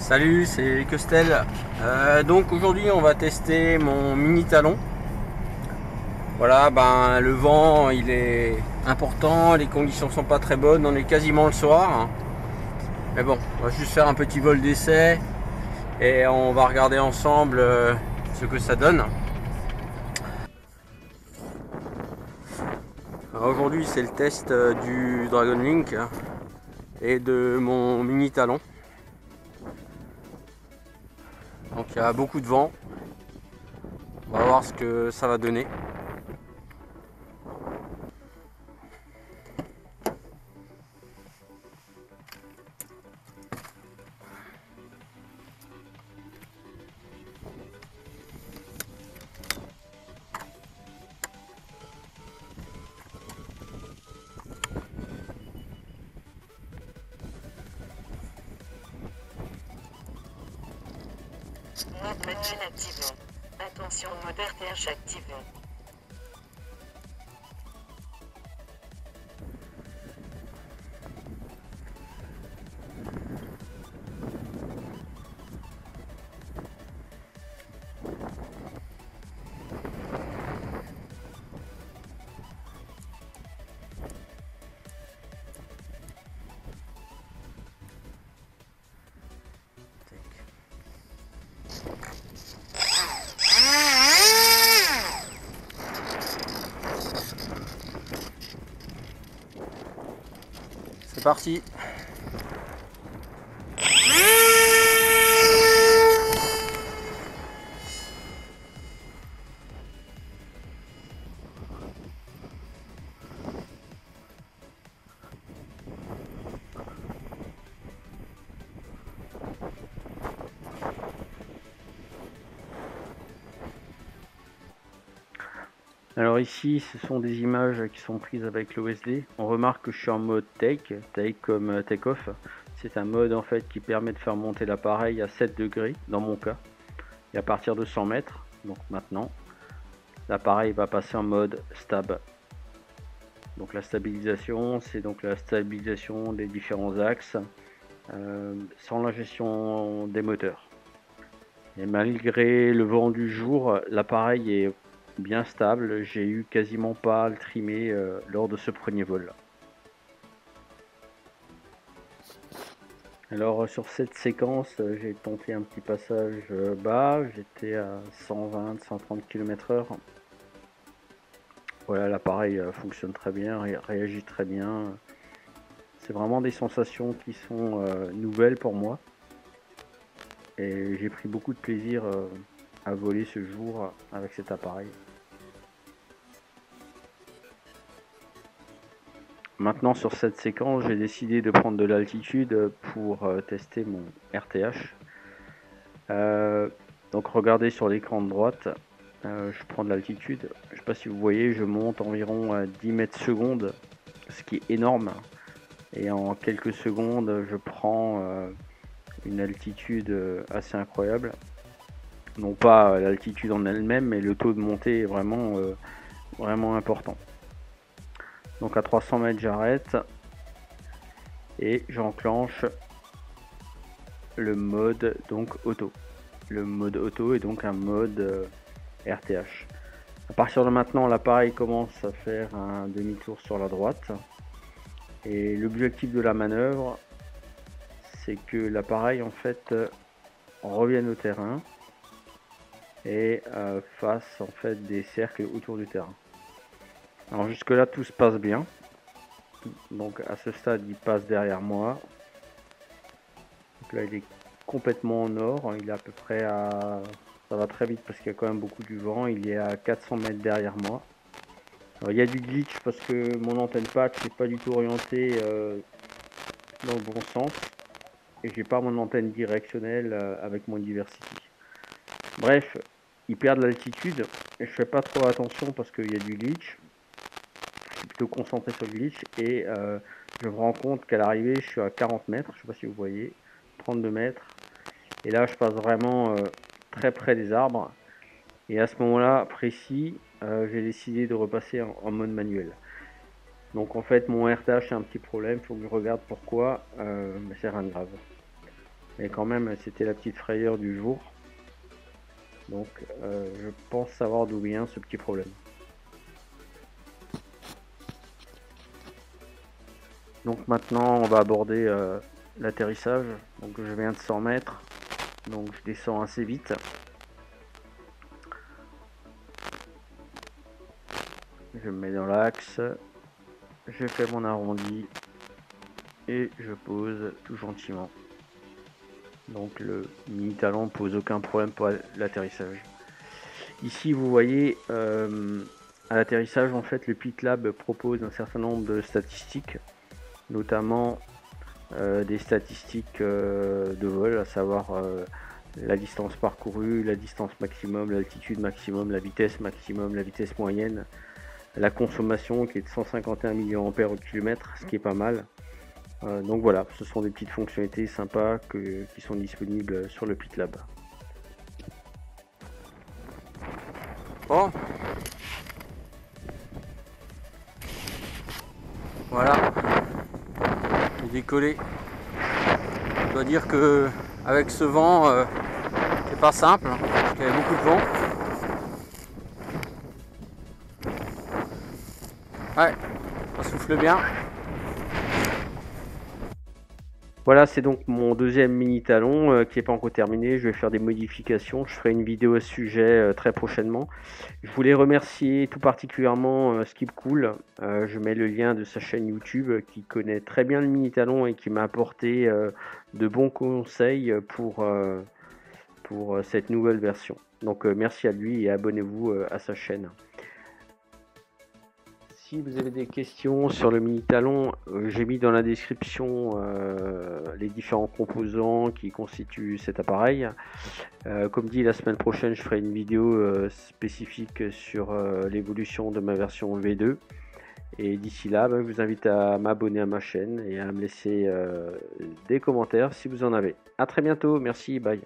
Salut, c'est Costel. Donc aujourd'hui on va tester mon mini talon. Voilà, ben le vent il est important, les conditions sont pas très bonnes, on est quasiment le soir, hein. Mais bon, on va juste faire un petit vol d'essai et on va regarder ensemble ce que ça donne. Aujourd'hui c'est le test du Dragon Link et de mon mini talon. Donc il y a beaucoup de vent. On va voir ce que ça va donner. Mode manuel activé. Attention, mode RTH activé. C'est parti. Alors ici, ce sont des images qui sont prises avec l'OSD. On remarque que je suis en mode take comme take off. C'est un mode en fait qui permet de faire monter l'appareil à 7 degrés dans mon cas. Et à partir de 100 mètres, donc maintenant, l'appareil va passer en mode stab. Donc la stabilisation, c'est donc la stabilisation des différents axes sans la gestion des moteurs. Et malgré le vent du jour, l'appareil est bien stable, j'ai eu quasiment pas à le trimer lors de ce premier vol. Alors sur cette séquence, j'ai tenté un petit passage bas, j'étais à 120-130 km/h. Voilà, l'appareil fonctionne très bien, réagit très bien. C'est vraiment des sensations qui sont nouvelles pour moi. Et j'ai pris beaucoup de plaisir à voler ce jour avec cet appareil. Maintenant sur cette séquence, j'ai décidé de prendre de l'altitude pour tester mon RTH. Donc regardez sur l'écran de droite, je prends de l'altitude. Je ne sais pas si vous voyez, je monte environ à 10 mètres secondes, ce qui est énorme. Et en quelques secondes, je prends une altitude assez incroyable. Non pas l'altitude en elle-même, mais le taux de montée est vraiment important. Donc à 300 mètres, j'arrête et j'enclenche le mode donc auto. Le mode auto est donc un mode RTH. À partir de maintenant, l'appareil commence à faire un demi-tour sur la droite. Et l'objectif de la manœuvre, c'est que l'appareil en fait revienne au terrain et fasse en fait des cercles autour du terrain. Alors jusque là tout se passe bien. Donc à ce stade il passe derrière moi. Donc là il est complètement au nord, il est à peu près à... Ça va très vite parce qu'il y a quand même beaucoup du vent, il est à 400 mètres derrière moi. Alors, il y a du glitch parce que mon antenne patch n'est pas du tout orientée dans le bon sens. Et j'ai pas mon antenne directionnelle avec mon Diversity. Bref, il perd de l'altitude. Je fais pas trop attention parce qu'il y a du glitch. Je suis plutôt concentré sur le glitch. Et je me rends compte qu'à l'arrivée, je suis à 40 mètres. Je sais pas si vous voyez. 32 mètres. Et là, je passe vraiment très près des arbres. Et à ce moment-là précis, j'ai décidé de repasser en mode manuel. Donc en fait, mon RTH a un petit problème. Il faut que je regarde pourquoi. Mais c'est rien de grave. mais quand même c'était la petite frayeur du jour. Donc je pense savoir d'où vient ce petit problème. Donc maintenant on va aborder l'atterrissage. Donc je viens de 100 mètres, donc je descends assez vite. Je me mets dans l'axe, je fais mon arrondi et je pose tout gentiment. Donc le mini talon ne pose aucun problème pour l'atterrissage. Ici vous voyez à l'atterrissage en fait le PitLab propose un certain nombre de statistiques, notamment des statistiques de vol, à savoir la distance parcourue, la distance maximum, l'altitude maximum, la vitesse maximum, la vitesse moyenne, la consommation qui est de 151 mAh au kilomètre, ce qui est pas mal. Donc voilà, ce sont des petites fonctionnalités sympas qui sont disponibles sur le PitLab. Bon, voilà, j'ai décollé. Je dois dire que avec ce vent, c'est pas simple, parce qu'il y avait beaucoup de vent. Ouais, ça souffle bien. Voilà, c'est donc mon deuxième mini talon qui n'est pas encore terminé. Je vais faire des modifications. Je ferai une vidéo à ce sujet très prochainement. Je voulais remercier tout particulièrement Skip Cool. Je mets le lien de sa chaîne YouTube qui connaît très bien le mini talon et qui m'a apporté de bons conseils pour cette nouvelle version. Donc merci à lui et abonnez-vous à sa chaîne. Si vous avez des questions sur le mini talon, j'ai mis dans la description les différents composants qui constituent cet appareil. Comme dit, la semaine prochaine, je ferai une vidéo spécifique sur l'évolution de ma version V2. Et d'ici là, je vous invite à m'abonner à ma chaîne et à me laisser des commentaires si vous en avez. A très bientôt, merci, bye.